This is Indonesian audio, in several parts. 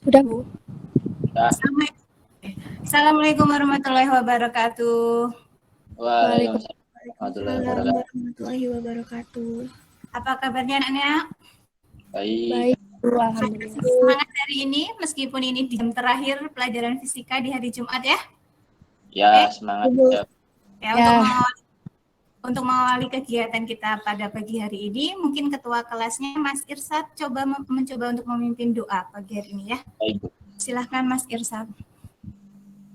Udah, Bu. Ya. Assalamualaikum warahmatullahi wabarakatuh. Waalaikumsalam warahmatullahi wabarakatuh. Warahmatullahi wabarakatuh. Apa kabarnya anak-anak? Baik. Baik, Bu. Alhamdulillah. Semangat hari ini, meskipun ini di jam terakhir pelajaran fisika di hari Jumat ya. Ya, semangat. Ya. Untuk mengawali kegiatan kita pada pagi hari ini, mungkin ketua kelasnya Mas Irsad mencoba untuk memimpin doa pagi hari ini ya. Baik. Silahkan Mas Irsad.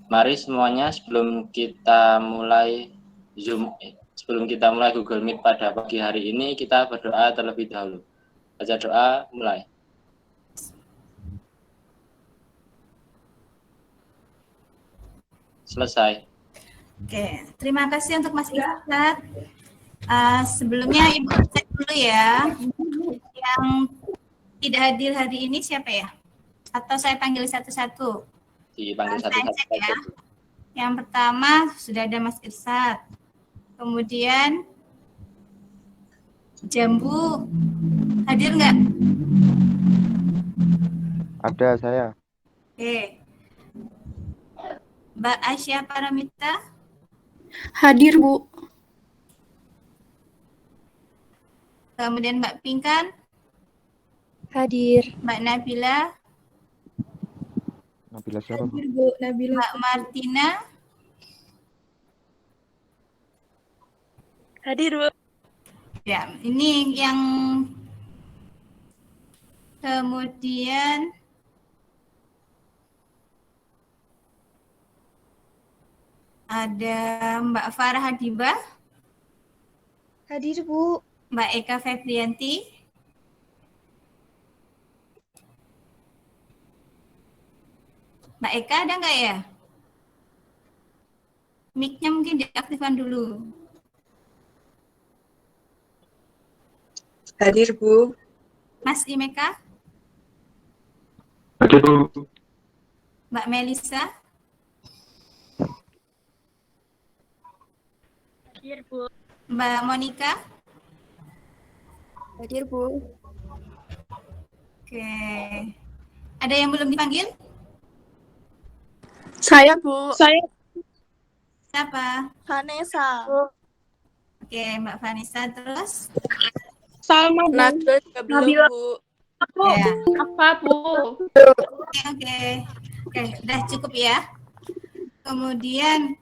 Mari semuanya sebelum kita mulai Google Meet pada pagi hari ini, kita berdoa terlebih dahulu. Baca doa, mulai. Selesai. Oke, terima kasih untuk Mas Irsad. Sebelumnya Ibu cek dulu ya. Yang tidak hadir hari ini siapa ya? Atau saya panggil satu-satu? Dipanggil satu-satu ya. Yang pertama sudah ada Mas Irsad. Kemudian Jambu hadir nggak? Ada saya. Oke. Mbak Aisyah Paramita? Hadir, Bu. Kemudian Mbak Pinkan? Hadir. Mbak Nabila? Nabila siapa, Bu? Hadir, Bu. Nabila. Mbak Martina? Hadir, Bu. Ya, ini yang kemudian ada Mbak Farah Hadibah? Hadir, Bu. Mbak Eka Febrianti? Mbak Eka ada nggak ya? Mic-nya mungkin diaktifkan dulu. Hadir, Bu. Mas Imeka? Hadir, Bu. Mbak Melisa? Hadir, Bu. Mbak Monica? Hadir, Bu. Oke. Ada yang belum dipanggil? Saya, Bu. Saya Siapa? Vanessa. Oke, Mbak Vanessa. Terus? Salma, Bu. Nabila juga belum, Bu. Ya. Apa, Bu? Oke, udah cukup ya. Kemudian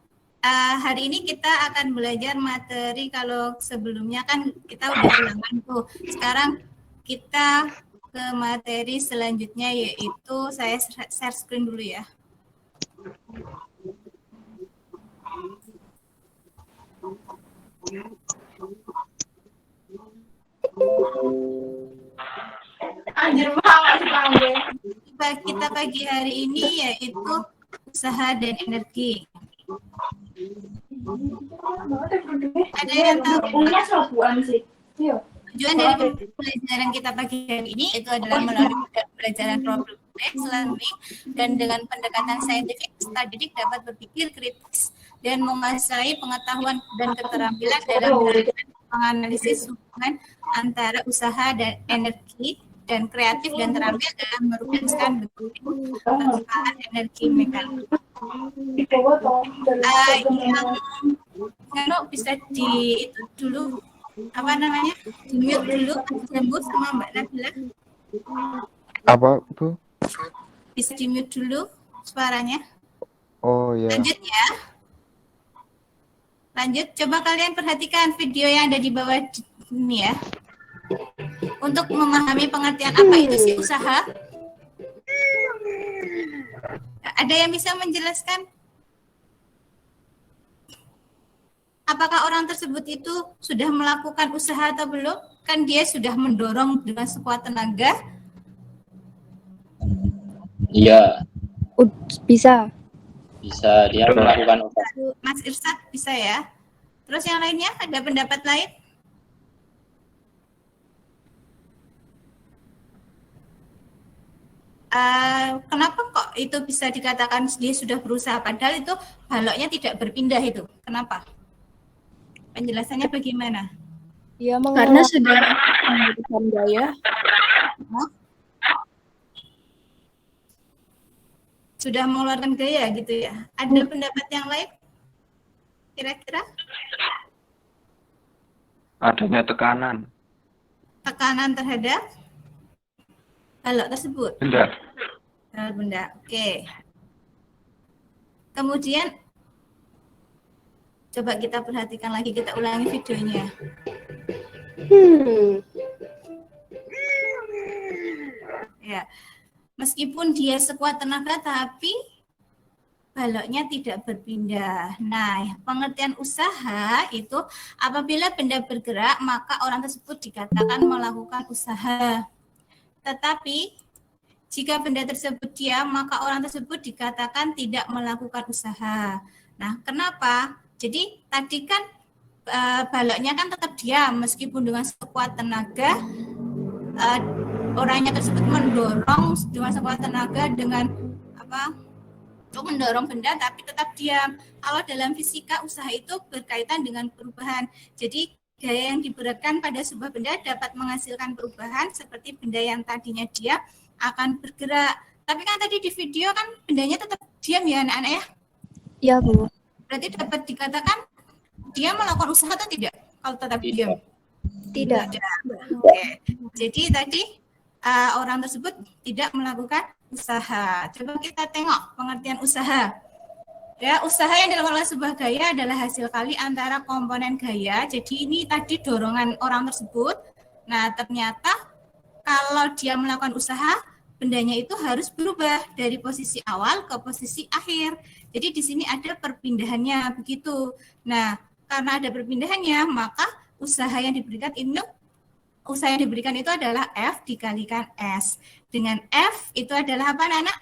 hari ini kita akan belajar materi. Kalau sebelumnya kan kita udah ulangan tuh. Sekarang kita ke materi selanjutnya, yaitu saya share screen dulu ya. Kita pagi hari ini yaitu usaha dan energi. Ada yang tahu? Tujuan dari pembelajaran kita pagi hari ini itu adalah melalui pembelajaran problem based learning dan dengan pendekatan saintifik, peserta didik dapat berpikir kritis dan menguasai pengetahuan dan keterampilan dalam menganalisis hubungan antara usaha dan energi dan kreatif dan terampil dalam merumuskan bentuk penggunaan energi mekanik. Yang bisa di itu dulu apa namanya? Di-mute dulu Jambu sama Mbak Nabila. Apa, Bu? Bisa di-mute dulu suaranya. Oh, ya. Lanjut ya. Lanjut, coba kalian perhatikan video yang ada di bawah ini ya. Untuk memahami pengertian apa itu sih usaha? Ada yang bisa menjelaskan? Apakah orang tersebut itu sudah melakukan usaha atau belum? Kan dia sudah mendorong dengan sekuat tenaga. Iya. Bisa. Bisa, dia melakukan usaha. Mas Irsad bisa ya. Terus yang lainnya ada pendapat lain? Kenapa kok itu bisa dikatakan dia sudah berusaha padahal itu baloknya tidak berpindah itu? Kenapa? Penjelasannya bagaimana? Dia Karena sudah memberikan daya. sudah mengeluarkan gaya gitu ya. Ada pendapat yang lain? Kira-kira Adanya tekanan. tekanan terhadap balok tersebut. Benar. Terhadap benda. Oke. Kemudian coba kita perhatikan lagi, kita ulangi videonya. Ya. Meskipun dia sekuat tenaga tapi baloknya tidak berpindah. Nah, pengertian usaha itu apabila benda bergerak maka orang tersebut dikatakan melakukan usaha. Tetapi jika benda tersebut diam maka orang tersebut dikatakan tidak melakukan usaha. Nah, kenapa? Jadi tadi kan baloknya kan tetap diam meskipun dengan sekuat tenaga orangnya tersebut mendorong dengan sekuat tenaga dengan untuk mendorong benda tapi tetap diam. Kalau dalam fisika usaha itu berkaitan dengan perubahan. Jadi gaya yang diberikan pada sebuah benda dapat menghasilkan perubahan seperti benda yang tadinya diam akan bergerak. Tapi kan tadi di video kan bendanya tetap diam ya anak-anak ya? Iya, Bu. Berarti dapat dikatakan dia melakukan usaha atau tidak kalau tetap diam? Tidak. Oke. Jadi tadi orang tersebut tidak melakukan usaha. Coba kita tengok pengertian usaha. Ya, usaha yang dilakukan oleh sebuah gaya adalah hasil kali antara komponen gaya. Jadi ini tadi dorongan orang tersebut. Nah, ternyata kalau dia melakukan usaha, bendanya itu harus berubah dari posisi awal ke posisi akhir. Jadi di sini ada perpindahannya begitu. Nah, karena ada perpindahannya, maka usaha yang diberikan itu adalah F dikalikan S. Dengan F itu adalah apa, anak?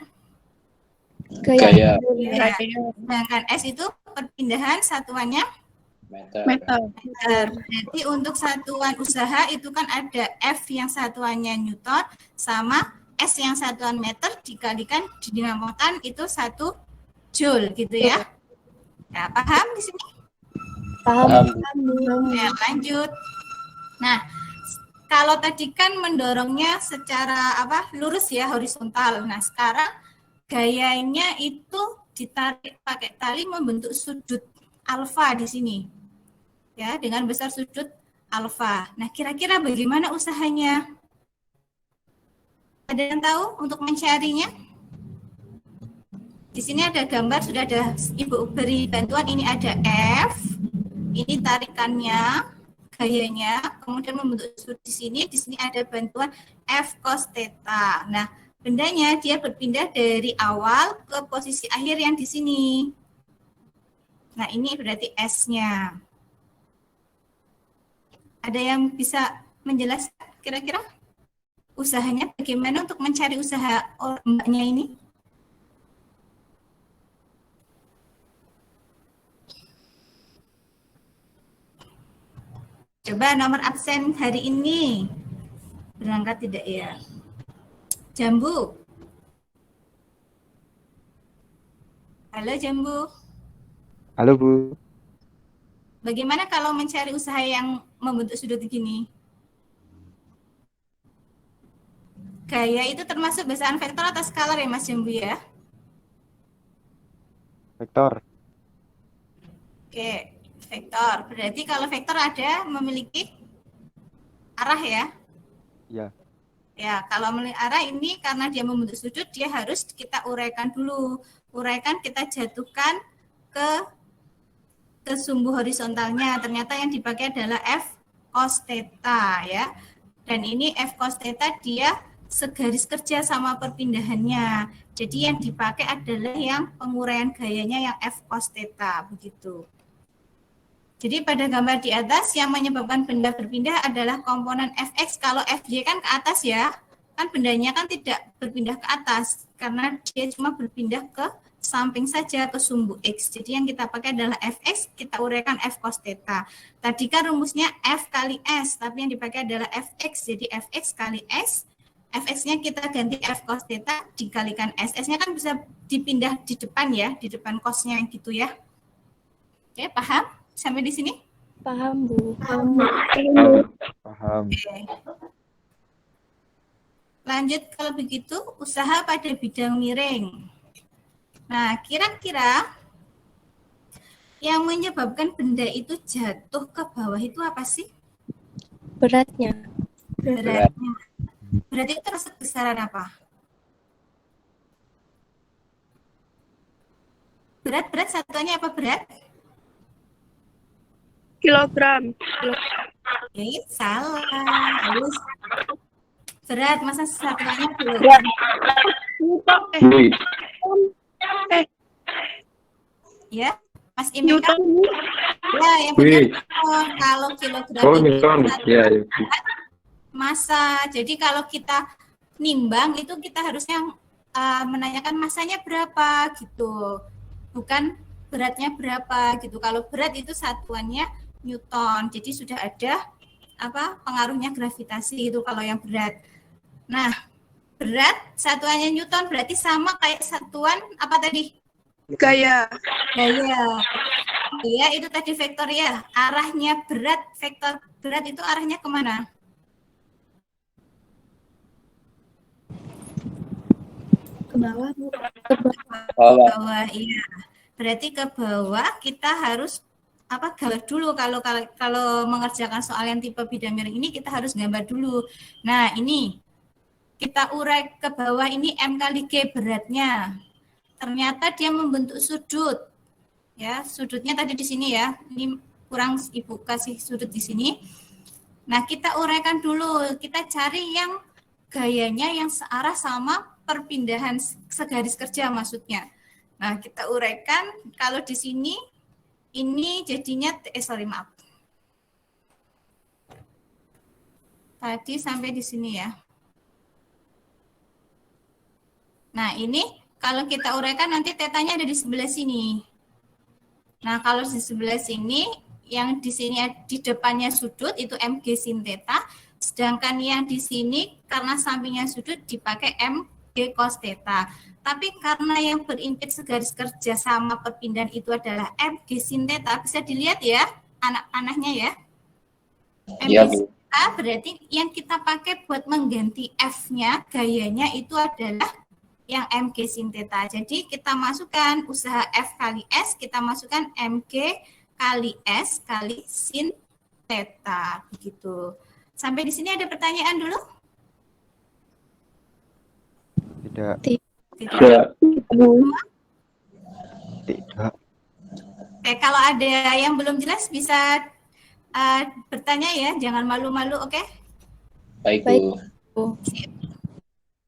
Gaya. Ya. Sedangkan S itu perpindahan satuannya Meter. Berarti untuk satuan usaha itu kan ada F yang satuannya Newton sama S yang satuan meter dikalikan dinamakan itu 1 Joule gitu ya. Nah, paham di sini? Paham. Ya, lanjut. Nah, kalau tadi kan mendorongnya secara lurus ya, horizontal. Nah, sekarang gayanya itu ditarik pakai tali membentuk sudut alfa di sini. Ya, dengan besar sudut alfa. Nah, kira-kira bagaimana usahanya? Ada yang tahu untuk mencarinya? Di sini ada gambar, sudah ada Ibu beri bantuan. Ini ada F, ini tarikannya, gayanya, kemudian membentuk sudut di sini ada bantuan F cos theta. Nah, bendanya dia berpindah dari awal ke posisi akhir yang di sini. Nah, ini berarti S-nya. Ada yang bisa menjelaskan kira-kira usahanya bagaimana untuk mencari usaha mbaknya ini? Coba nomor absen hari ini. Berangkat tidak ya? Jambu. Halo Jambu. Halo, Bu. Bagaimana kalau mencari usaha yang membentuk sudut begini? Gaya itu termasuk bahasan vektor atau skalar ya Mas Jambu ya? Vektor. Oke, vektor. Berarti kalau vektor ada memiliki arah ya? Ya. Ya, kalau memiliki arah ini karena dia membentuk sudut, dia harus kita uraikan dulu. Uraikan kita jatuhkan ke sumbu horizontalnya. Ternyata yang dipakai adalah F cos theta ya. Dan ini F cos theta dia segaris kerja sama perpindahannya. Jadi yang dipakai adalah yang penguraian gayanya yang F cos theta begitu. Jadi pada gambar di atas yang menyebabkan benda berpindah adalah komponen Fx. Kalau Fy kan ke atas ya. Kan bendanya kan tidak berpindah ke atas karena dia cuma berpindah ke samping saja ke sumbu X. Jadi yang kita pakai adalah Fx, kita uraikan F cos theta. Tadi kan rumusnya F kali S, tapi yang dipakai adalah Fx. Jadi Fx kali S, Fx-nya kita ganti F cos theta dikalikan S. S-nya kan bisa dipindah di depan ya, di depan cos-nya gitu ya. Oke, paham? Sampai di sini? Paham, Bu. Paham. Oke. Lanjut kalau begitu, usaha pada bidang miring. Nah, kira-kira yang menyebabkan benda itu jatuh ke bawah itu apa sih? Beratnya. Beratnya. Berat itu termasuk besaran apa? Berat satuannya apa berat? Kilogram. Ya, salah. Harus berat, masa satuannya kilogram? Ya, Mas Imeka? Newton, Bu. Ya, yang benar. Kalau kilogram itu Ya, massa. Jadi kalau kita nimbang itu kita harusnya menanyakan massanya berapa gitu. Bukan beratnya berapa gitu. Kalau berat itu satuannya Newton. Jadi sudah ada pengaruhnya gravitasi itu kalau yang berat. Nah, berat satuannya Newton berarti sama kayak satuan apa tadi? Gaya. Gaya itu tadi vektor ya. Arahnya berat, vektor berat itu arahnya kemana? Ke bawah, Bu. Bawah, iya. Berarti ke bawah kita harus gambar dulu kalau mengerjakan soal yang tipe bidang miring ini kita harus gambar dulu. Nah, ini kita urai ke bawah ini M kali G beratnya. Ternyata dia membentuk sudut. Ya, sudutnya tadi di sini ya. Ini kurang Ibu kasih sudut di sini. Nah, kita uraikan dulu. Kita cari yang gayanya yang searah sama perpindahan segaris kerja maksudnya. Nah, kita uraikan kalau di sini ini jadinya maaf. Tadi sampai di sini ya. Nah, ini kalau kita uraikan nanti tetanya ada di sebelah sini. Nah, kalau di sebelah sini yang di sini di depannya sudut itu MG sin theta, sedangkan yang di sini karena sampingnya sudut dipakai MG cos theta. Tapi karena yang berimpit segaris kerja sama perpindahan itu adalah MG sin theta, bisa dilihat ya anak panahnya ya. Iya, MG Bu. sin theta berarti yang kita pakai buat mengganti F-nya, gayanya itu adalah yang MG sin theta. Jadi kita masukkan usaha F kali S, kita masukkan MG kali S kali sin theta. Begitu. Sampai di sini ada pertanyaan dulu? Tidak. Tidak. Tidak. Oke, kalau ada yang belum jelas bisa bertanya ya, jangan malu-malu, oke? Baik, Baik. Bu.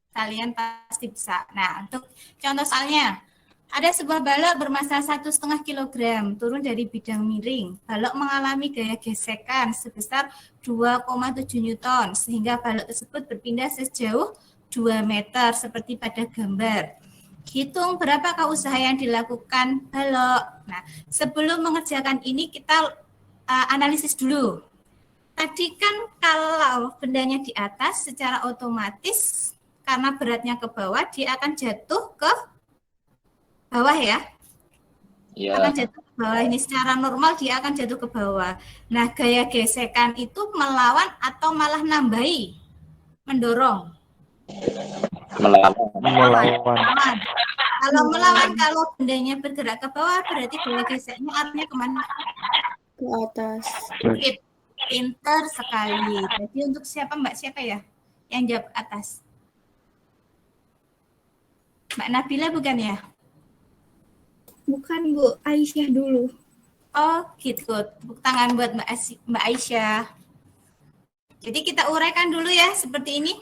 Kalian pasti bisa. Nah, untuk contoh soalnya, ada sebuah balok bermassa 1,5 kg turun dari bidang miring. Balok mengalami gaya gesekan sebesar 2,7 Newton sehingga balok tersebut berpindah sejauh 2 meter seperti pada gambar. Hitung berapakah usaha yang dilakukan balok. Nah, sebelum mengerjakan ini kita analisis dulu. Tadi kan kalau bendanya di atas secara otomatis karena beratnya ke bawah, dia akan jatuh ke bawah ya. Iya. Akan jatuh ke bawah. Ini secara normal dia akan jatuh ke bawah. Nah, gaya gesekan itu melawan atau malah nambahi? Mendorong. Melawan. Kalau melawan, kalau bendanya bergerak ke bawah, berarti gaya geseknya arahnya kemana? Ke atas. Pinter sekali. Jadi untuk siapa Mbak? Siapa ya? Yang jawab atas. Mbak Nabila bukan ya? Bukan, Bu. Aisyah dulu. Oh gitu. Tepuk tangan buat Mbak Aisyah. Jadi kita uraikan dulu ya seperti ini.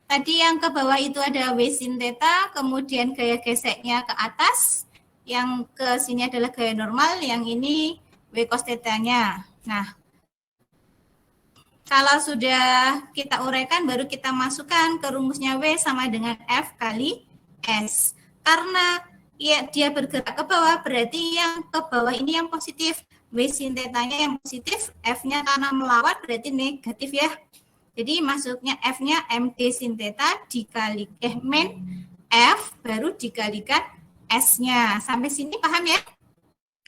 Tadi yang ke bawah itu ada W sin theta, kemudian gaya geseknya ke atas. Yang ke sini adalah gaya normal, yang ini W cos theta-nya. Nah, kalau sudah kita uraikan, baru kita masukkan ke rumusnya W sama dengan F kali S. Karena ya, dia bergerak ke bawah, berarti yang ke bawah ini yang positif. W sin theta-nya yang positif, F-nya karena melawan berarti negatif ya. Jadi masuknya F-nya MG sin theta dikali min F baru dikalikan S-nya. Sampai sini paham ya?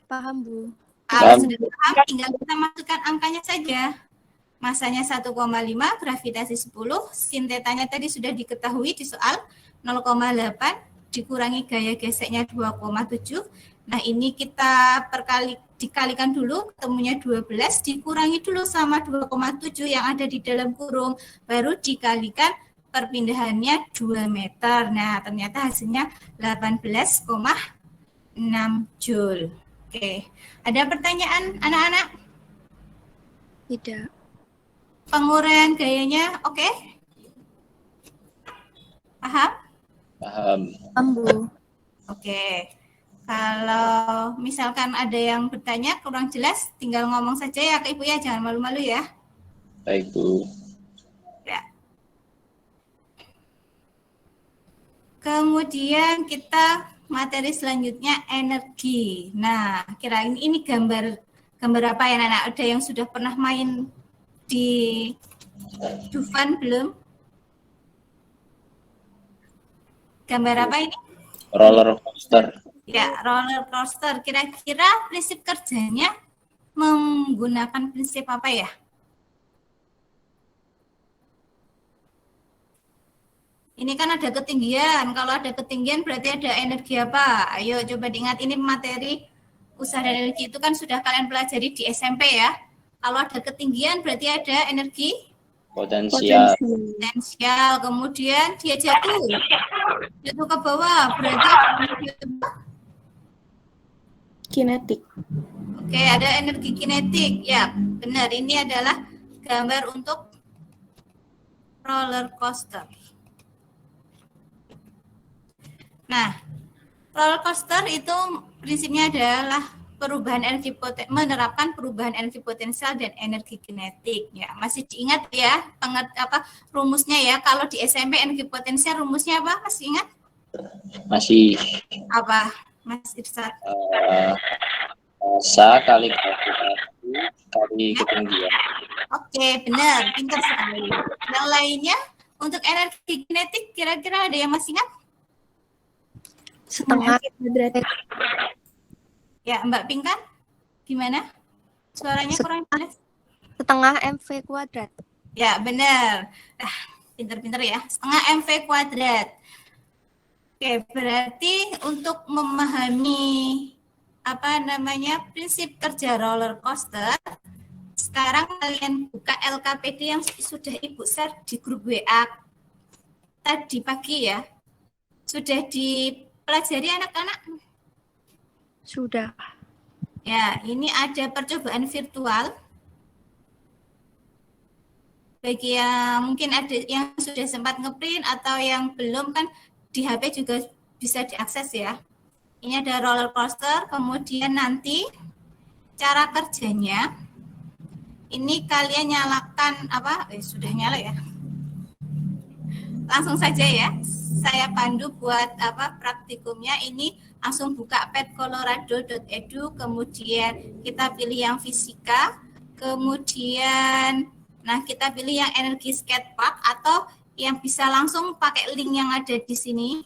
Paham, Bu. Kalau sudah paham, tinggal kita masukkan angkanya saja. Masanya 1,5, gravitasi 10, sin theta-nya tadi sudah diketahui di soal 0,8 dikurangi gaya geseknya 2,7. Nah, ini kita dikalikan dulu, ketemunya 12, dikurangi dulu sama 2,7 yang ada di dalam kurung, baru dikalikan perpindahannya 2 meter. Nah, ternyata hasilnya 18,6 Joule. Oke, ada pertanyaan anak-anak? Tidak. Penguraian gayanya oke? Paham? Paham. Paham, Bu. Oke. Kalau misalkan ada yang bertanya kurang jelas, tinggal ngomong saja ya ke Ibu ya, jangan malu-malu ya. Baik, Bu. Ya. Kemudian kita materi selanjutnya energi. Nah, kira ini gambar apa ya, anak-anak? Ada yang sudah pernah main di Dufan belum? Gambar apa ini? Roller coaster. Ya, roller coaster. Kira-kira prinsip kerjanya menggunakan prinsip apa ya? Ini kan ada ketinggian. Kalau ada ketinggian berarti ada energi apa? Ayo coba diingat, ini materi usaha dan energi itu kan sudah kalian pelajari di SMP ya. Kalau ada ketinggian berarti ada energi Potensial. potensial. Kemudian dia jatuh ke bawah berarti ada energi apa? Kinetik. Oke, ada energi kinetik. Ya, benar. Ini adalah gambar untuk roller coaster. Nah, roller coaster itu prinsipnya adalah menerapkan perubahan energi potensial dan energi kinetik. Ya, masih diingat ya rumusnya ya? Kalau di SMP energi potensial rumusnya apa? Masih ingat? Masih. Apa? Mas Irsad? Massa kali gravitasi kali ketinggian. Oke, benar. Pintar sekali. Yang lainnya, untuk energi kinetik kira-kira ada yang masih ingat? Setengah kuadrat. Ya, Mbak Pinkan, gimana? Suaranya kurang jelas. Setengah MV kuadrat. Ya, benar. Pintar-pintar ya. Setengah MV kuadrat. Oke, berarti untuk memahami prinsip kerja roller coaster, sekarang kalian buka LKPD yang sudah Ibu share di grup WA tadi pagi ya. Sudah dipelajari anak-anak? Sudah. Ya, ini ada percobaan virtual. Bagi yang mungkin ada yang sudah sempat ngeprint atau yang belum, kan di HP juga bisa diakses ya. Ini ada roller coaster, kemudian nanti cara kerjanya, ini kalian nyalakan sudah nyala ya. Langsung saja ya, saya pandu buat praktikumnya. Ini langsung buka petcolorado.edu, kemudian kita pilih yang fisika, kemudian kita pilih yang energi skatepark, atau yang bisa langsung pakai link yang ada di sini.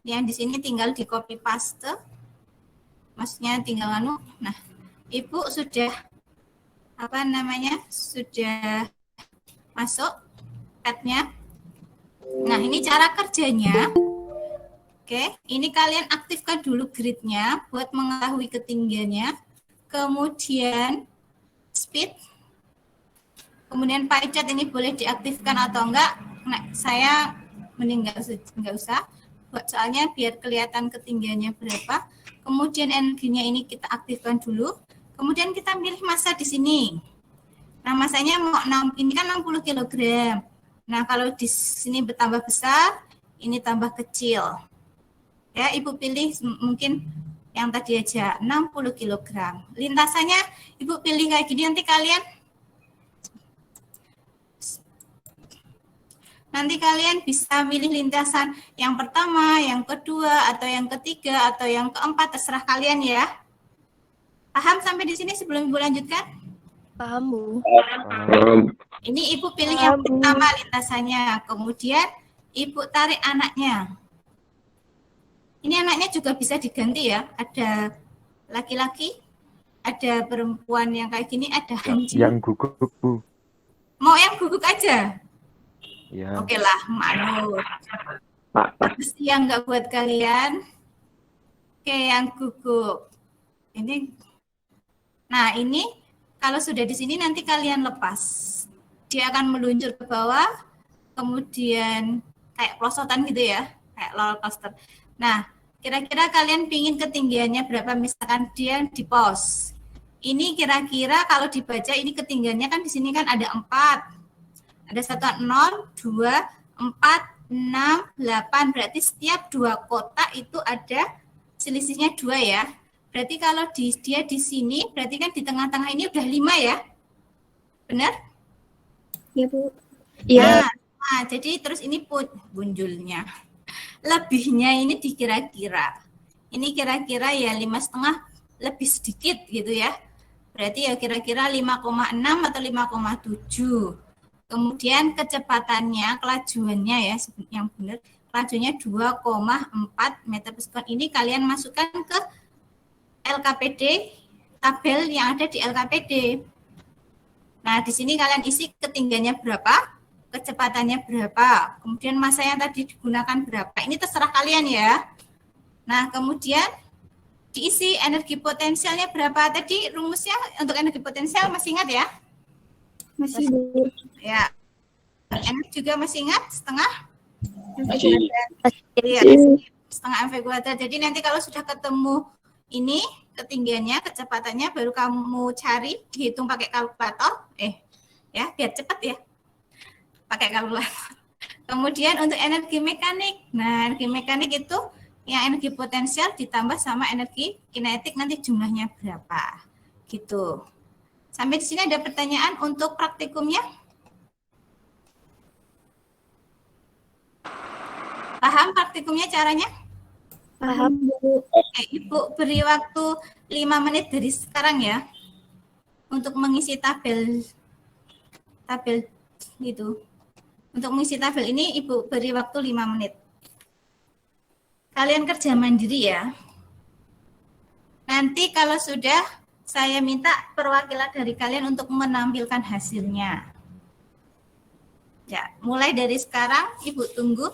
Yang di sini tinggal di copy paste, maksudnya tinggal Nah, Ibu sudah sudah masuk petnya. Nah, ini cara kerjanya. Oke, ini kalian aktifkan dulu gridnya buat mengetahui ketinggiannya. Kemudian speed. Kemudian pie chart ini boleh diaktifkan atau enggak. Nah, saya mending enggak usah. Soalnya biar kelihatan ketinggiannya berapa. Kemudian energinya ini kita aktifkan dulu. Kemudian kita pilih massa di sini. Nah, massanya ini kan 60 kg. Nah, kalau di sini bertambah besar, ini tambah kecil. Ya, Ibu pilih mungkin yang tadi aja 60 kg. Lintasannya Ibu pilih kayak gini, nanti kalian bisa milih lintasan yang pertama, yang kedua, atau yang ketiga, atau yang keempat, terserah kalian ya. Paham sampai di sini sebelum Ibu lanjutkan? Paham, Bu. Ini Ibu pilih yang pertama lintasannya, kemudian Ibu tarik anaknya. Ini anaknya juga bisa diganti ya, ada laki-laki, ada perempuan yang kayak gini, ada anjing. Yang guguk, Bu. Mau yang guguk aja? Ya. Oke lah, manut. Pak. Yang nggak buat kalian. Oke, yang gugup. Nah, ini kalau sudah di sini nanti kalian lepas. Dia akan meluncur ke bawah, kemudian kayak pelosotan gitu ya, kayak roller coaster. Nah, kira-kira kalian pingin ketinggiannya berapa? Misalkan dia di pos. Ini kira-kira kalau dibaca ini ketinggiannya kan di sini kan ada 4. Ada 1, 0, 2, 4, 6, 8. Berarti setiap 2 kotak itu ada selisihnya 2 ya. Berarti kalau dia di sini, berarti kan di tengah-tengah ini udah 5 ya. Benar? Iya, Bu. Iya. Nah, jadi terus ini bunjulnya. Lebihnya ini dikira-kira. Ini kira-kira ya 5,5 lebih sedikit gitu ya. Berarti ya kira-kira 5,6 atau 5,7. Kemudian kecepatannya, kelajuannya ya, yang benar, kelajuannya 2,4 meter per sekon. Ini kalian masukkan ke LKPD, tabel yang ada di LKPD. Nah, di sini kalian isi ketinggiannya berapa, kecepatannya berapa, kemudian massa yang tadi digunakan berapa. Ini terserah kalian ya. Nah, kemudian diisi energi potensialnya berapa. Tadi rumusnya untuk energi potensial masih ingat ya? Masih, Bu. Ya. Energi juga masih ingat setengah? Masih. Iya, setengah mv kuadrat. Jadi nanti kalau sudah ketemu ini ketinggiannya, kecepatannya, baru kamu cari, dihitung pakai kalkulator. Ya, biar cepat ya. Pakai kalkulator. Kemudian untuk energi mekanik. Nah, energi mekanik itu yang energi potensial ditambah sama energi kinetik, nanti jumlahnya berapa. Gitu. Sampai di sini ada pertanyaan untuk praktikumnya? Paham praktikumnya caranya? Paham, Bu. Ibu beri waktu 5 menit dari sekarang ya untuk mengisi tabel itu. Untuk mengisi tabel ini Ibu beri waktu 5 menit. Kalian kerja mandiri ya. Nanti kalau sudah, saya minta perwakilan dari kalian untuk menampilkan hasilnya. Ya, mulai dari sekarang Ibu tunggu.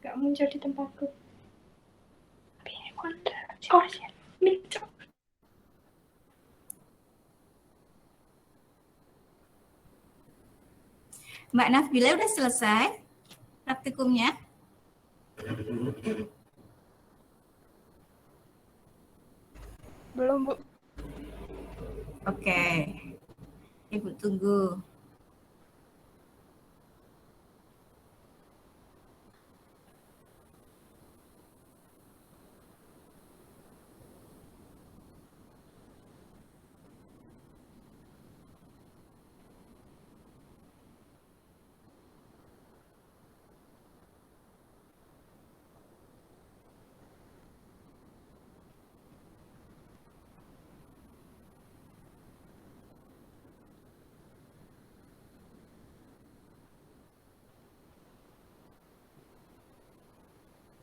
Gak muncul di tempatku. Mbak Nafila udah selesai praktikumnya? Belum, Bu. Oke. Ibu tunggu.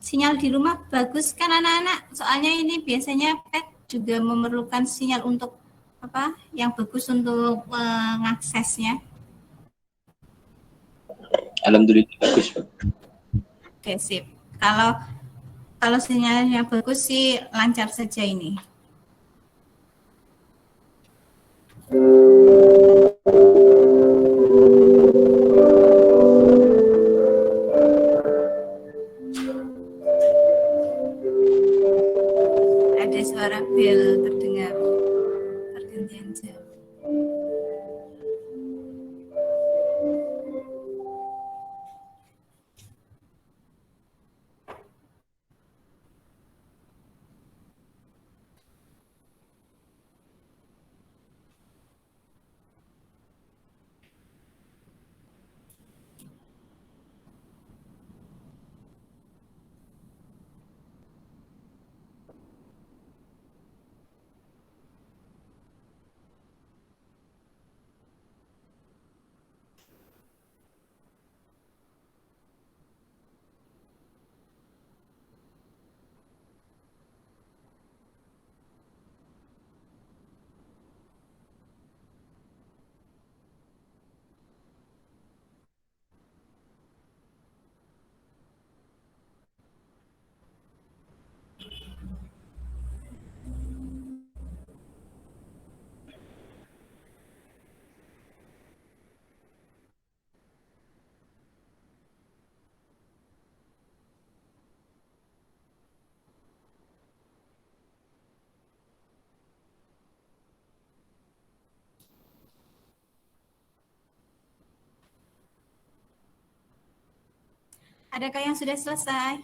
Sinyal di rumah bagus kan anak-anak? Soalnya ini biasanya pet juga memerlukan sinyal untuk apa? Yang bagus untuk mengaksesnya. Alhamdulillah bagus, Pak. Oke, sip. Kalau sinyalnya bagus sih lancar saja ini. Ada suara bel terdengar. Pergantian jam. Adakah yang sudah selesai?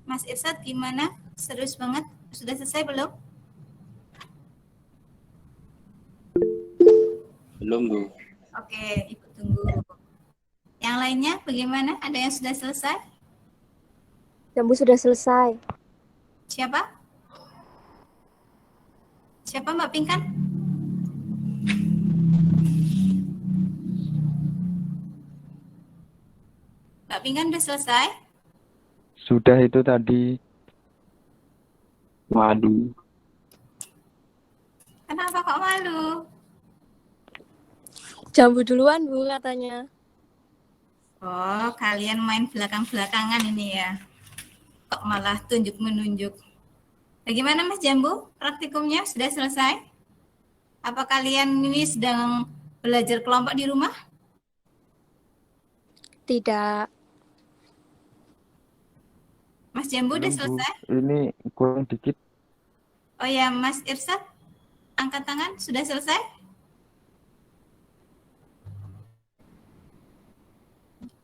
Mas Irsad gimana? Serius banget? Sudah selesai belum? Belum, Bu. Oke, Ibu tunggu. Yang lainnya bagaimana? Ada yang sudah selesai? Jambu sudah selesai. Siapa? Siapa Mbak Pinkan? Mbak Pinkan sudah selesai? Sudah itu tadi. Waduh. Kenapa kok malu? Jambu duluan, Bu, katanya. Oh, kalian main belakang-belakangan ini ya. Kok malah tunjuk-menunjuk. Bagaimana Mas Jambu? Praktikumnya sudah selesai? Apa kalian ini sedang belajar kelompok di rumah? Tidak. Mas Jambu udah Belum, Bu. selesai? Ini kurang dikit. Oh ya, Mas Irsad, angkat tangan, sudah selesai?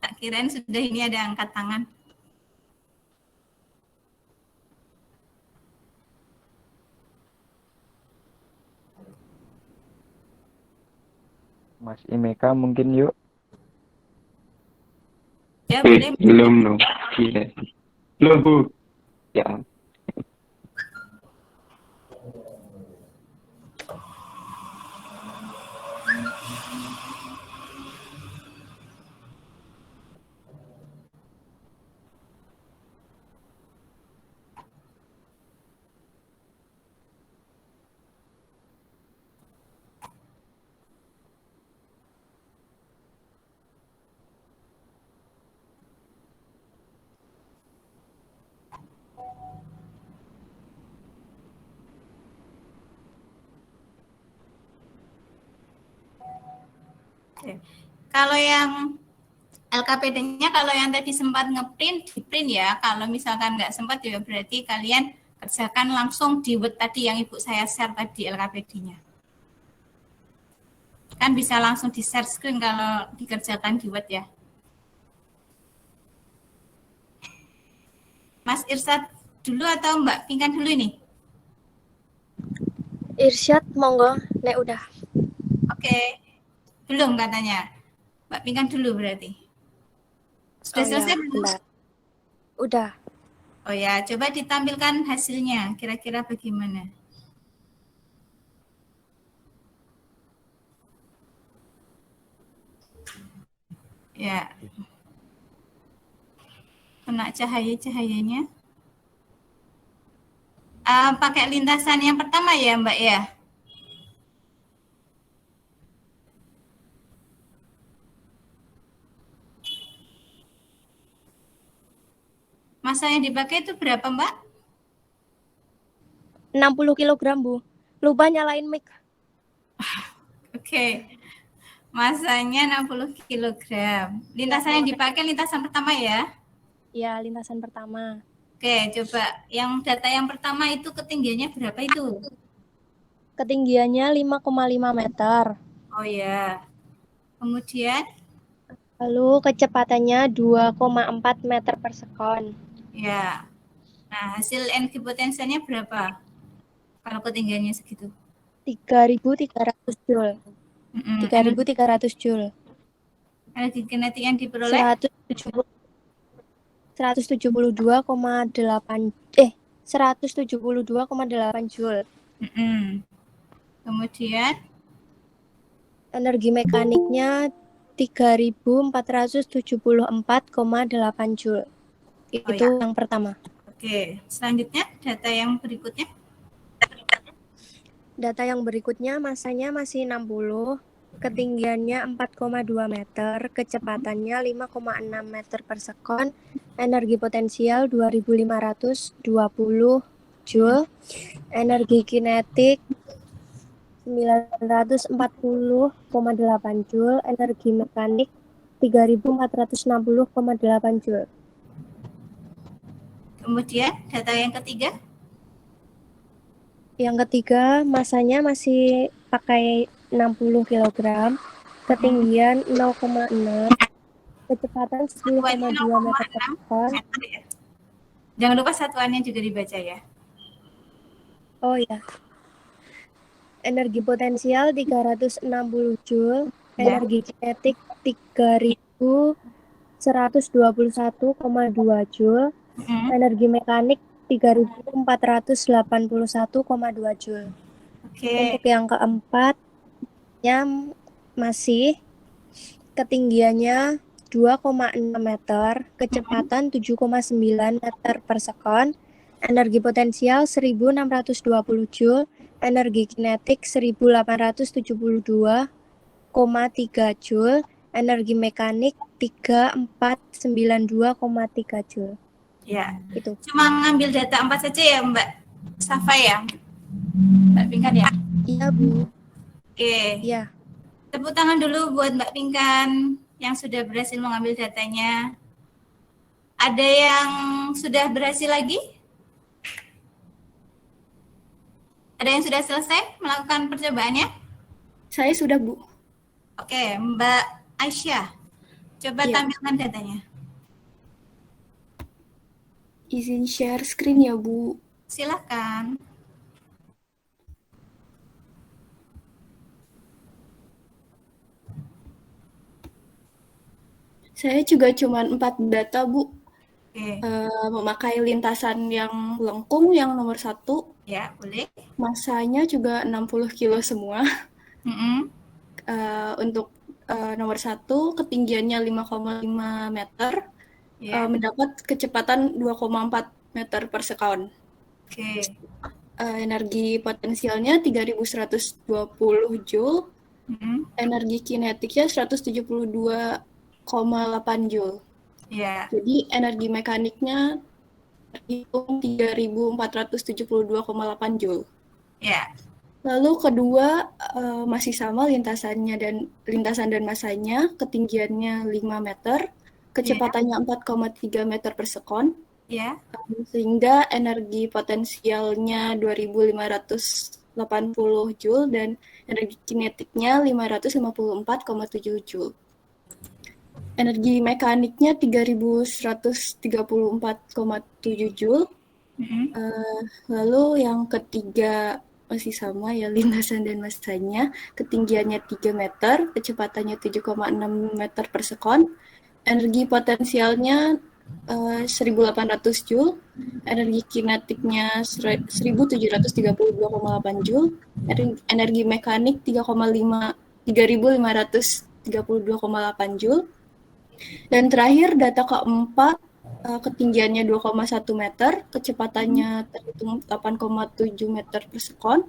Tak kirain sudah ini ada angkat tangan. Mas Imeka mungkin yuk. Ya, boleh. Belum, Bu. Iya. Belum, Bu. Ya. Oke. Kalau yang LKPD-nya, kalau yang tadi sempat ngeprint, di print ya. Kalau misalkan nggak sempat ya berarti kalian kerjakan langsung di Word tadi yang Ibu saya share tadi LKPD-nya. Kan bisa langsung di share screen kalau dikerjakan di Word ya. Mas Irsad dulu atau Mbak Pinkan dulu ini? Irsyad, monggo. Nek udah. Oke. Belum katanya. Mbak Pinkan dulu berarti. Sudah selesai belum? Bentar. Udah. Oh ya, coba ditampilkan hasilnya. Kira-kira bagaimana? Ya. Kena cahaya-cahayanya. Pakai lintasan yang pertama ya Mbak ya? Massa yang dipakai itu berapa Mbak? 60 kilogram, Bu. Lupa nyalain mic. Oke. Massanya 60 kilogram. Lintasan yang dipakai lintasan pertama ya? Ya, lintasan pertama. Oke, coba yang data yang pertama itu ketinggiannya berapa itu? Ketinggiannya 5,5 meter. Oh ya. Kemudian, Lalu kecepatannya 2,4 meter per sekon. ya. Nah, hasil energi potensialnya berapa? Kalau ketinggiannya segitu. 3.300 joule. 3.300 joule. Energi kinetik yang diperoleh 172,8 joule. Kemudian, Energi mekaniknya 3.474,8 joule. Itu yang pertama. oke. Selanjutnya, data yang berikutnya. Data yang berikutnya massanya masih 60, ketinggiannya 4,2 meter, kecepatannya 5,6 meter per sekon, energi potensial 2.520 joule, energi kinetik 940,8 joule, energi mekanik 3.460,8 joule. Kemudian, data yang ketiga. Yang ketiga, massanya masih pakai 60 kg, ketinggian 0,6, kecepatan 10,2 meter per sekon. Jangan lupa satuannya juga dibaca ya. Oh ya. Energi potensial 360 joule, energi kinetik 3.121,2 joule, energi mekanik 3.481,2 joule. Oke. Untuk yang keempat, masih ketinggiannya 2,6 meter, kecepatan 7,9 meter per sekon, energi potensial 1.620 joule, energi kinetik 1.872,3 joule, energi mekanik 3.492,3 joule. Ya. Itu. Cuma ngambil data 4 saja ya Mbak Safa ya? Mbak Pinkan ya? Iya, Bu. Oke. Iya. Tepuk tangan dulu buat Mbak Pinkan yang sudah berhasil mengambil datanya. Ada yang sudah berhasil lagi? Ada yang sudah selesai melakukan percobaannya? Saya sudah, Bu. Oke, Mbak Aisyah. Coba tampilkan datanya. Izin share screen ya, Bu. Silakan. Saya juga cuma 4 data, Bu. Oke. Memakai lintasan yang lengkung yang nomor 1. Ya, boleh. Massanya juga 60 kilo semua. Untuk nomor 1, ketinggiannya 5,5 meter, mendapat kecepatan 2,4 meter per sekon. Oke. Energi potensialnya 3.120 joule, energi kinetiknya 172,8 joule. Ya. Jadi energi mekaniknya terhitung 3.472,8 joule. Ya. Lalu kedua masih sama lintasan dan massanya, ketinggiannya 5 meter, kecepatannya 4,3 meter per sekon. Ya. Sehingga energi potensialnya 2.580 joule dan energi kinetiknya 554,7 joule. Energi mekaniknya 3.134,7 joule. Lalu yang ketiga masih sama ya, lintasan dan massanya, ketinggiannya 3 meter, kecepatannya 7,6 meter per sekon, energi potensialnya 1.800 joule, energi kinetiknya 1.732,8 joule, energi mekanik 3.532,8 joule, dan terakhir data keempat ketinggiannya 2,1 meter, kecepatannya terhitung 8,7 meter per sekon,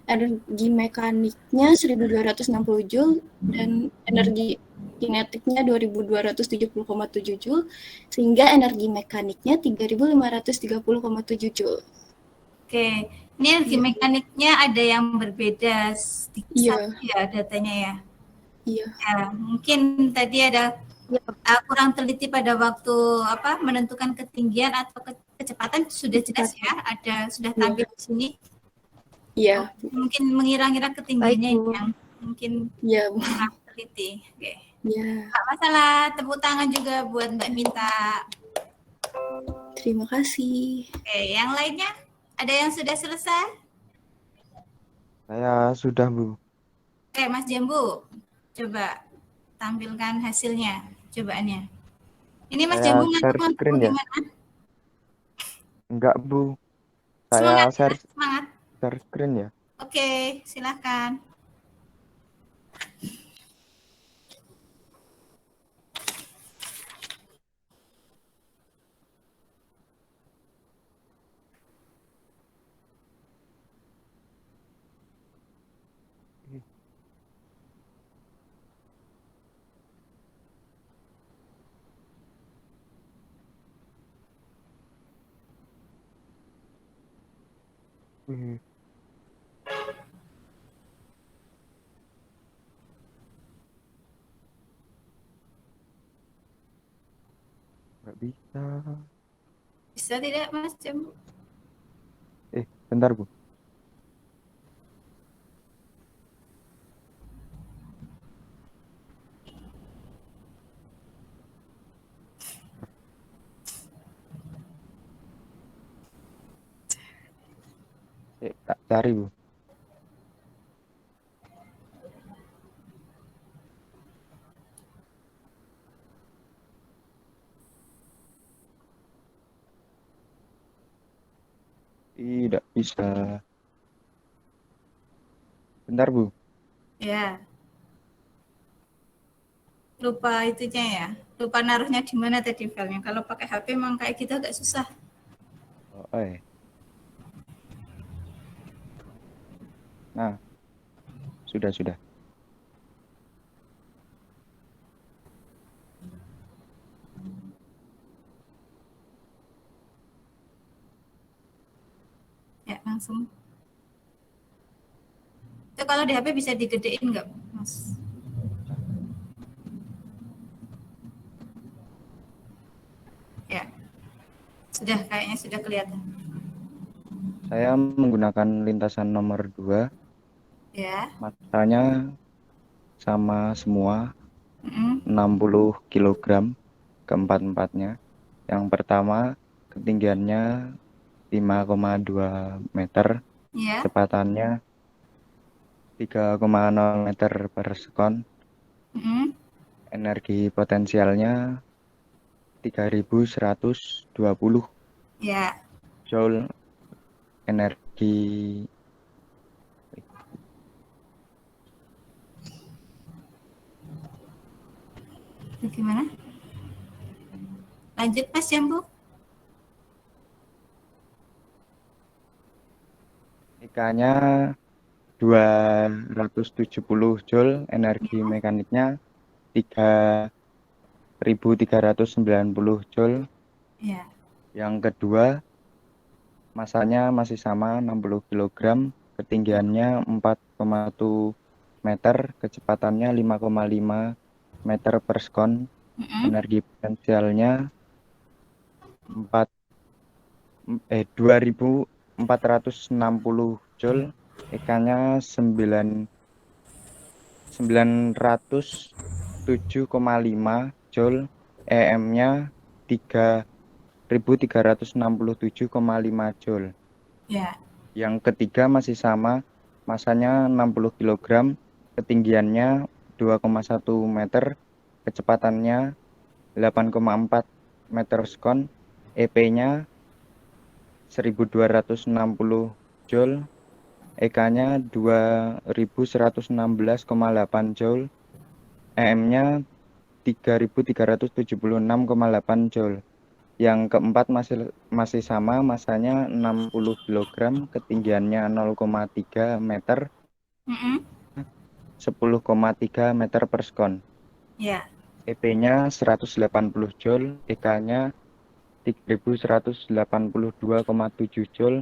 energi mekaniknya 1260 Joule, dan energi kinetiknya 2270,7 Joule, sehingga energi mekaniknya 3530,7 Joule. Oke, ini energi mekaniknya ada yang berbeda Iya. ya datanya ya. Iya. Ya, mungkin tadi ada kurang teliti pada waktu menentukan ketinggian atau kecepatan. Sudah jelas ya, sudah tampil di sini. Iya. Mungkin mengira-ngira ketinggiannya Baik, Bu. yang mungkin Iya. kurang teliti. Oke. Iya. Nggak masalah, tepuk tangan juga buat Mbak Minta. Terima kasih. Oke, yang lainnya ada yang sudah selesai? Saya sudah, Bu. Oke, Mas Jambu, coba tampilkan hasilnya, cobaannya. Ini Mas Saya Jambu share ngantuk screen ya? gimana? Enggak, Bu. Semangat, Saya semangat. share screen ya. Oke, silakan. Enggak bisa. Bisa tidak Mas Jambu? Bentar, Bu. Tak cari, Bu. Tidak bisa. Bentar, Bu. Ya. Lupa itunya ya. Lupa naruhnya di mana tadi filenya. Kalau pakai HP memang kayak gitu agak susah. Nah, sudah. Ya, langsung. Itu kalau di HP bisa digedein nggak, Mas? Ya. Kayaknya sudah kelihatan. Saya menggunakan lintasan nomor 2. Ya. Masanya sama semua, 60 kg keempat-empatnya. Yang pertama ketinggiannya 5,2 meter, Ya. kecepatannya 3,0 meter per sekon, energi potensialnya 3120 Ya. Joule, energi Gimana? Lanjut Mas Jambu. IK-nya 270 Joule, energi mekaniknya 3390 Joule. Ya. Yang kedua, masanya masih sama 60 kg, ketinggiannya 4,1 meter, kecepatannya 5,5 meter per sekon, energi potensialnya 2460 Joule, IK-nya 907,5 Joule, EM-nya 3367,5 Joule. Ya. Yang ketiga masih sama, masanya 60 kg, ketinggiannya 2,1 meter, kecepatannya 8,4 meter sekon, EP-nya 1260 Joule, EK-nya 2116,8 Joule, EM-nya 3376,8 Joule. Yang keempat masih sama, masanya 60 kg, ketinggiannya 0,3 meter, Mm-mm. 10,3 meter per sekon. Ya. EP-nya 180 Joule, EK-nya 3182,7 Joule,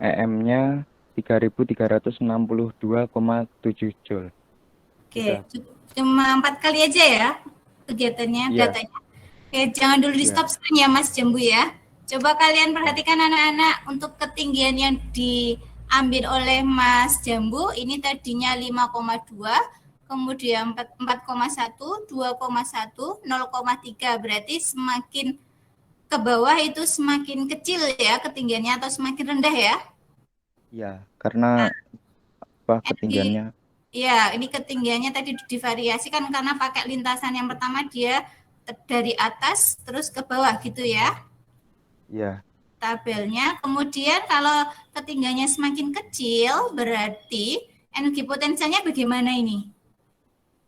EM-nya 3362,7 Joule. Oke, Sudah. cuma 4 kali aja ya kegiatannya, Iya. datanya. Oke, jangan dulu di Iya. stop screen ya Mas Jambu ya. Coba kalian perhatikan anak-anak untuk ketinggian yang diambil oleh Mas Jambu, ini tadinya 5,2, kemudian 4,1, 2,1, 0,3. Berarti semakin ke bawah itu semakin kecil ya ketinggiannya atau semakin rendah ya? Iya, karena ketinggiannya. Ya, ini ketinggiannya tadi divariasikan karena pakai lintasan yang pertama dia dari atas terus ke bawah gitu ya Iya. tabelnya. Kemudian kalau ketinggiannya semakin kecil berarti energi potensialnya bagaimana ini?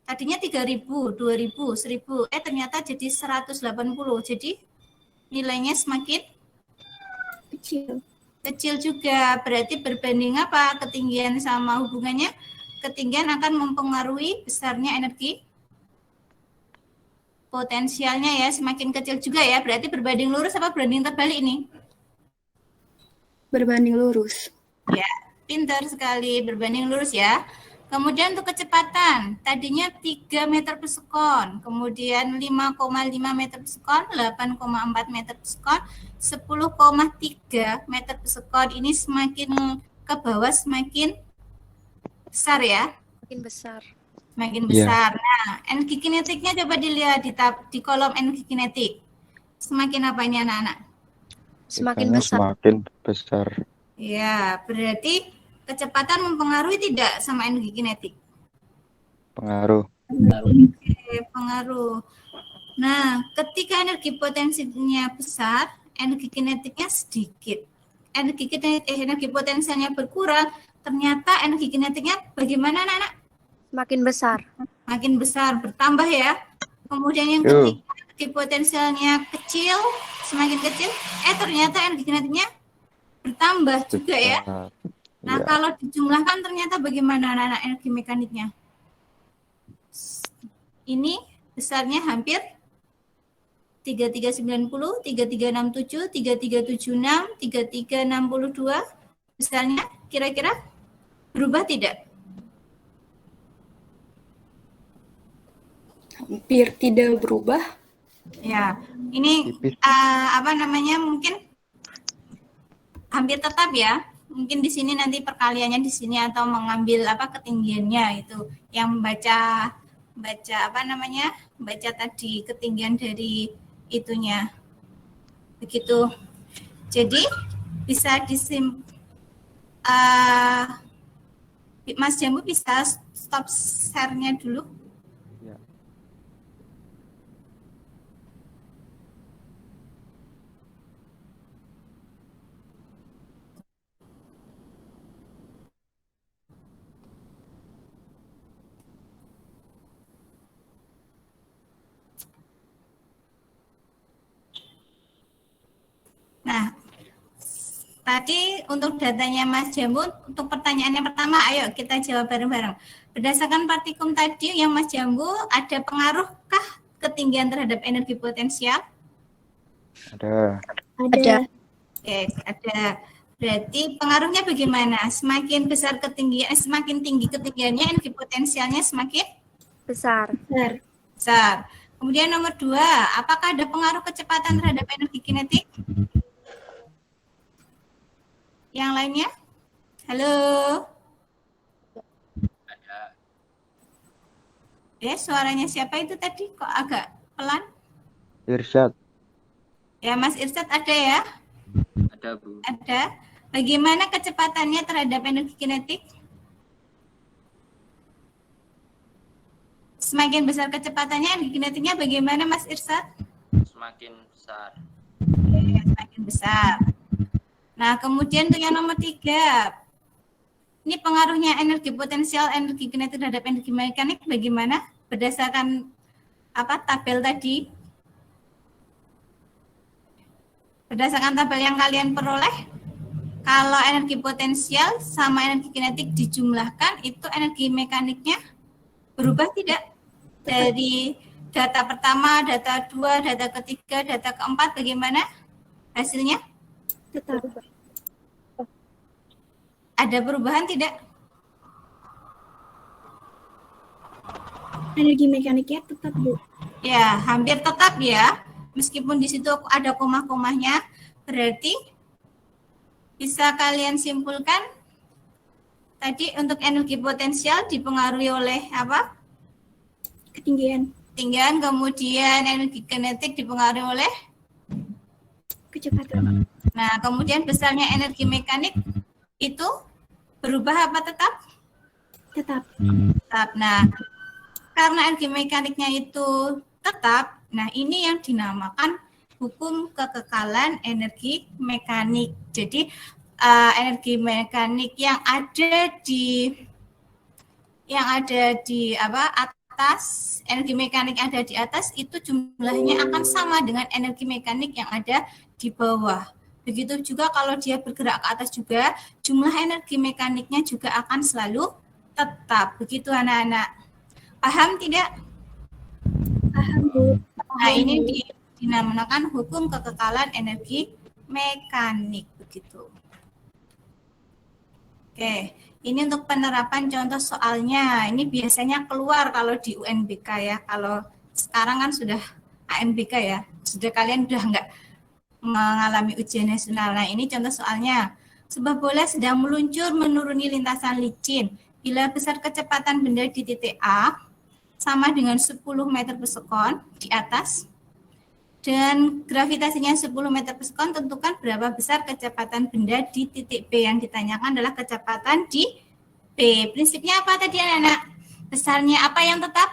Tadinya 3.000, 2.000, 1.000, ternyata jadi 180. Jadi nilainya semakin kecil juga. Berarti berbanding apa? Ketinggian sama hubungannya? Ketinggian akan mempengaruhi besarnya energi potensialnya ya, semakin kecil juga ya. Berarti berbanding lurus apa berbanding terbalik ini? Berbanding lurus. Ya, pintar sekali, berbanding lurus ya. Kemudian untuk kecepatan, tadinya 3 meter per sekon, kemudian 5,5 meter per sekon, 8,4 meter per sekon, 10,3 meter per sekon. Ini semakin ke bawah semakin besar ya. Makin besar. Semakin Iya. besar. Nah, energi kinetiknya coba dilihat di kolom energi kinetik. Semakin apa ini anak-anak? Semakin EK-nya besar. semakin besar. Ya, berarti kecepatan mempengaruhi tidak sama energi kinetik? Pengaruh. Oke, pengaruh. Nah, ketika energi potensinya besar, energi kinetiknya sedikit. Energi potensialnya berkurang, ternyata energi kinetiknya bagaimana anak-anak? Makin besar. Makin besar, bertambah ya. Kemudian yang Yo. ketiga, energi potensialnya kecil, semakin kecil, ternyata energi kinetiknya bertambah juga ya. Besar. Nah, Iya. kalau dijumlahkan ternyata bagaimana anak-anak energi mekaniknya? Ini besarnya hampir 3390, 3367, 3376, 3362. Besarnya kira-kira berubah tidak? Hampir tidak berubah. Ya, ini Tipis. mungkin hampir tetap ya. Mungkin di sini nanti perkaliannya di sini atau mengambil ketinggiannya itu yang baca tadi ketinggian dari itunya. Begitu. Jadi bisa Mas Jambu bisa stop share-nya dulu. Ya. Nah, tadi untuk datanya Mas Jambu, untuk pertanyaannya pertama, ayo kita jawab bareng-bareng. Berdasarkan partikum tadi yang Mas Jambu, ada pengaruhkah ketinggian terhadap energi potensial? Ada. Ada. Oke, ada. Berarti pengaruhnya bagaimana? Semakin besar ketinggian, semakin tinggi ketinggiannya, energi potensialnya semakin Besar. besar. Kemudian nomor 2, apakah ada pengaruh kecepatan terhadap energi kinetik? Yang lainnya? Halo? Ada. Suaranya siapa itu tadi? Kok agak pelan? Irsyad. Ya, Mas Irsyad ada ya? Ada, Bu. Ada. Bagaimana kecepatannya terhadap energi kinetik? Semakin besar kecepatannya, energi kinetiknya bagaimana, Mas Irsyad? Semakin besar. Semakin besar. Nah, kemudian untuk yang nomor 3, ini pengaruhnya energi potensial, energi kinetik terhadap energi mekanik bagaimana? Berdasarkan tabel tadi? Berdasarkan tabel yang kalian peroleh, kalau energi potensial sama energi kinetik dijumlahkan, itu energi mekaniknya berubah tidak? Dari data pertama, data 2, data ketiga, data keempat, bagaimana hasilnya? Tetap. Ada perubahan tidak? Energi mekaniknya tetap, Bu. Ya, hampir tetap ya. Meskipun di situ ada koma-komanya, berarti bisa kalian simpulkan tadi untuk energi potensial dipengaruhi oleh apa? Ketinggian. Ketinggian, kemudian energi kinetik dipengaruhi oleh? Kecepatan. Nah, kemudian besarnya energi mekanik itu berubah apa tetap? Tetap. Tetap. Nah, karena energi mekaniknya itu tetap, nah ini yang dinamakan hukum kekekalan energi mekanik. Jadi energi mekanik yang ada di atas, energi mekanik yang ada di atas itu jumlahnya akan sama dengan energi mekanik yang ada di bawah. Begitu juga kalau dia bergerak ke atas juga, jumlah energi mekaniknya juga akan selalu tetap. Begitu anak-anak. Paham tidak? Paham, Bu. Nah, ini dinamakan hukum kekekalan energi mekanik. Begitu. Oke, ini untuk penerapan contoh soalnya. Ini biasanya keluar kalau di UNBK ya. Kalau sekarang kan sudah ANBK ya. Kalian sudah enggak mengalami ujian nasional. Nah, ini contoh soalnya. Sebuah bola sedang meluncur menuruni lintasan licin. Bila besar kecepatan benda di titik A sama dengan 10 meter per sekon di atas, dan gravitasinya 10 meter per sekon, tentukan berapa besar kecepatan benda di titik B. Yang ditanyakan adalah kecepatan di B. Prinsipnya apa tadi anak-anak? Besarnya apa yang tetap?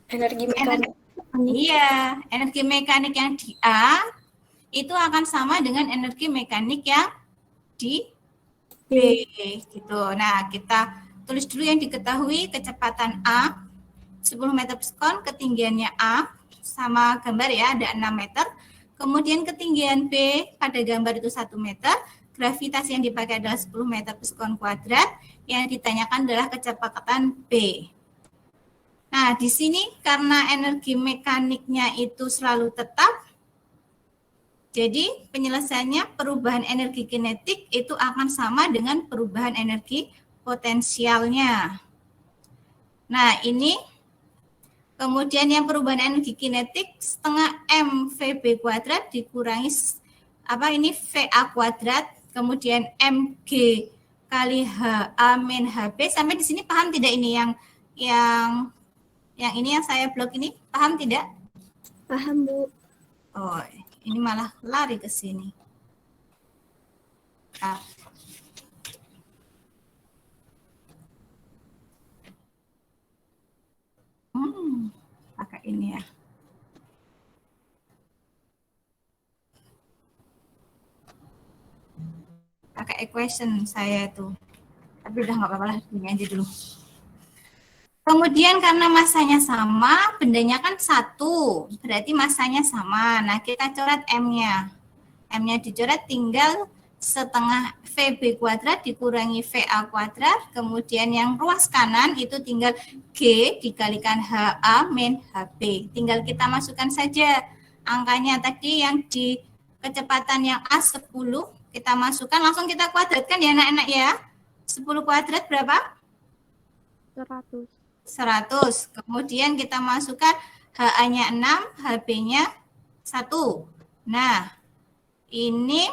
Energi mekanik. Iya, energi mekanik yang di A itu akan sama dengan energi mekanik yang di B. Gitu. Nah, kita tulis dulu yang diketahui. Kecepatan A 10 meter per sekon, ketinggiannya A sama gambar ya, ada 6 meter. Kemudian ketinggian B pada gambar itu 1 meter. Gravitasi yang dipakai adalah 10 meter per sekon kuadrat. Yang ditanyakan adalah kecepatan B. Nah, di sini karena energi mekaniknya itu selalu tetap, jadi penyelesaiannya perubahan energi kinetik itu akan sama dengan perubahan energi potensialnya. Nah, ini kemudian yang perubahan energi kinetik setengah mvb kuadrat dikurangi VA kuadrat, kemudian mg kali HA min HB. Sampai di sini paham tidak ini yang ini yang saya blok ini? Paham tidak? Paham, Bu. Oh, ini malah lari ke sini. Pakai ini ya. Pakai equation saya itu. Tapi udah nggak apa-apa lah, ini aja dulu. Kemudian karena masanya sama, bendanya kan 1, berarti masanya sama. Nah, kita coret M-nya. M-nya dicoret tinggal setengah VB kuadrat dikurangi VA kuadrat, kemudian yang ruas kanan itu tinggal G dikalikan HA min HB. Tinggal kita masukkan saja angkanya tadi yang di kecepatan yang A10, kita masukkan, langsung kita kuadratkan ya anak-anak ya. 10 kuadrat berapa? 100. Kemudian kita masukkan HA-nya 6, HB-nya 1. Nah, ini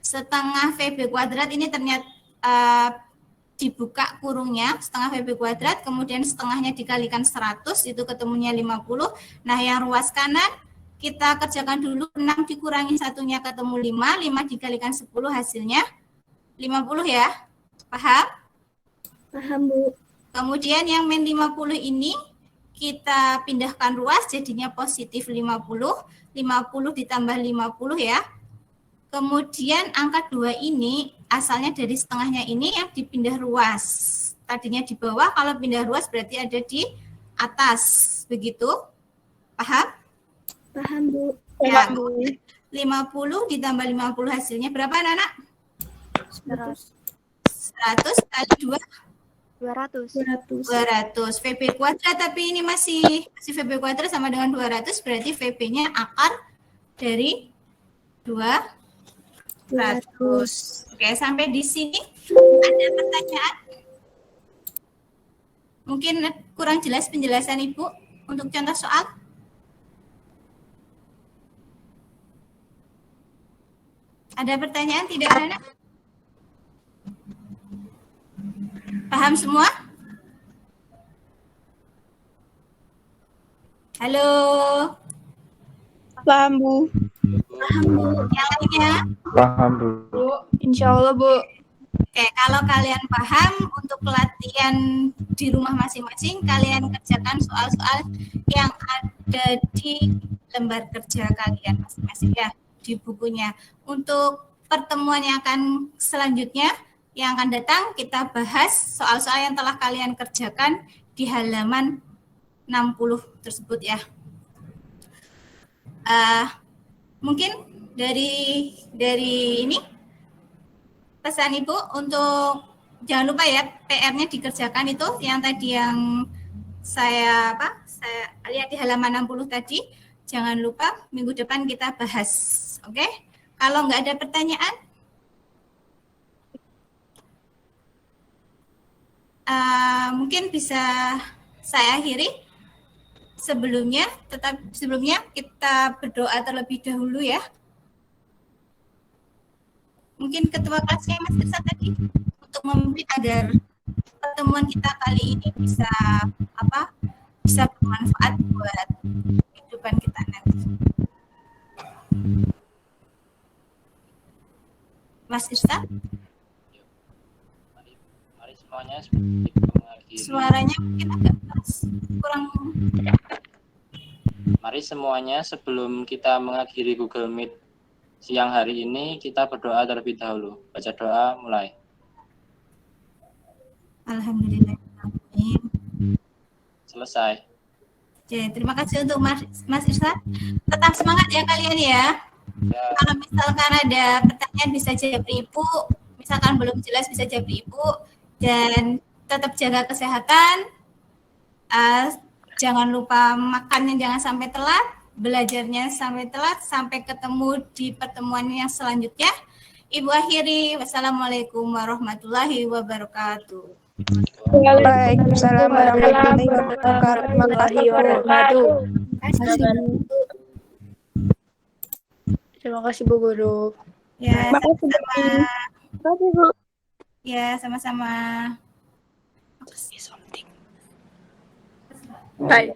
setengah VB kuadrat ini ternyata dibuka kurungnya, setengah VB kuadrat, kemudian setengahnya dikalikan 100, itu ketemunya 50. Nah, yang ruas kanan kita kerjakan dulu, 6 dikurangi satunya ketemu 5, 5 dikalikan 10 hasilnya 50 ya. Paham? Paham, Bu. Kemudian yang min 50 ini kita pindahkan ruas jadinya positif 50. 50 ditambah 50 ya. Kemudian angka 2 ini asalnya dari setengahnya ini yang dipindah ruas. Tadinya di bawah, kalau pindah ruas berarti ada di atas. Begitu? Paham? Paham, Bu. Ya, 50 ditambah 50 hasilnya berapa anak-anak? 100 kali 2, 200. 200. VB kuadrat, tapi ini masih VB kuadrat sama dengan 200, berarti VB-nya akar dari 200. Oke, sampai di sini ada pertanyaan? Mungkin kurang jelas penjelasan Ibu untuk contoh soal? Ada pertanyaan tidak, anak? Paham semua? Halo? Paham, Bu. Yang lainnya? Paham, Bu. Insya Allah, Bu. Oke, kalau kalian paham, untuk pelatihan di rumah masing-masing, kalian kerjakan soal-soal yang ada di lembar kerja kalian masing-masing ya, di bukunya. Untuk pertemuan yang akan selanjutnya, yang akan datang, kita bahas soal-soal yang telah kalian kerjakan di halaman 60 tersebut ya. Mungkin dari ini pesan Ibu untuk jangan lupa ya PR-nya dikerjakan itu yang tadi yang saya lihat di halaman 60 tadi, jangan lupa minggu depan kita bahas. Oke? Kalau nggak ada pertanyaan, mungkin bisa saya akhiri. Sebelumnya kita berdoa terlebih dahulu ya. Mungkin ketua kelasnya Mas Irsa tadi untuk memimpin agar pertemuan kita kali ini bisa bermanfaat buat kehidupan kita nanti. Mas Irsa, Mari semuanya sebelum kita mengakhiri. suaranya mungkin agak kurang. Mari semuanya sebelum kita mengakhiri Google Meet siang hari ini, kita berdoa terlebih dahulu. Baca doa, mulai. Alhamdulillah. Selesai. Oke, terima kasih untuk Mas Irsa. Tetap semangat ya kalian ya. Kalau misalkan ada pertanyaan bisa japri Ibu, misalkan belum jelas bisa japri Ibu, dan tetap jaga kesehatan. Jangan lupa makannya jangan sampai telat, belajarnya sampai telat, sampai ketemu di pertemuan yang selanjutnya. Ibu akhiri, wassalamualaikum warahmatullahi wabarakatuh. Waalaikumsalam warahmatullahi wabarakatuh. Terima kasih, Bu Guru. Ya, Terima kasih, sama-sama. Ya, sama-sama. Bye.